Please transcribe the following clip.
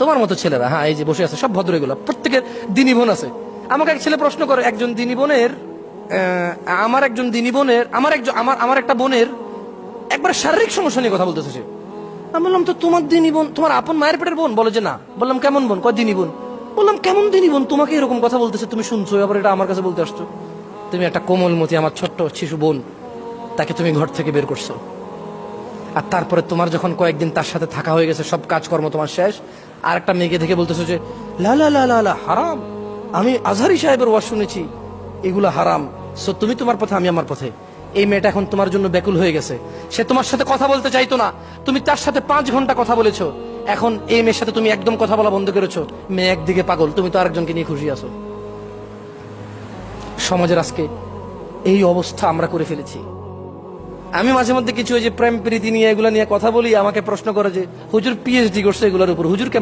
তোমার মতো ছেলেরা, হ্যাঁ এই যে বসে আছে সব ভদ্র, এগুলো প্রত্যেকের দিনী বোন আছে। আমাকে এক ছেলে প্রশ্ন করে, একজন দিনী বোনের আমার একজন দিনী বোনের আমার একটা বোনের একবার শারীরিক সমস্যা নিয়ে কথা বলতেছে সে। আমি বললাম তো তোমার দিনী বোন তোমার আপন মায়ের পেটের বোন? বলে যে না। বললাম কেমন বোন? কয় দিনী বোন। বললাম কেমন দিনী বোন? তোমাকে এরকম কথা বলতেছে, তুমি শুনছো, আবার এটা আমার কাছে বলতে আসছো? তুমি একটা কোমলমতি আমার ছোট্ট শিশু বোন, তাকে তুমি ঘর থেকে বের করছো, আর তারপরে তোমার যখন কয়েকদিন তার সাথে থাকা হয়ে গেছে, সব কাজকর্ম তোমার শেষ, আর একটা মেয়েকে দেখে বলতেছো যে লা লা লা লা লা হারাম, আমি আজহারি সাহেবের ওয়াজ শুনেছি, এগুলো হারাম, সো তুমি তোমার পথে আমি আমার পথে। এই মেয়েটা এখন তোমার জন্য ব্যাকুল হয়ে গেছে, সে তোমার সাথে কথা বলতে চাইতো না, তুমি তার সাথে 5 ঘন্টা কথা বলেছো, এখন এই মেয়ের সাথে তুমি একদম কথা বলা বন্ধ করেছো, মেয়ে একদিকে পাগল, তুমি তো আরেকজনকে নিয়ে খুশি আছো। সমাজের আজকে এই অবস্থা আমরা করে ফেলেছি। আমি মাঝে মধ্যে কিছু ওই যে প্রেম প্রীতি নিয়ে এগুলো নিয়ে কথা বলি, আমাকে প্রশ্ন করে যে হুজুর পিএইচডি করছে এগুলোর উপর, হুজুর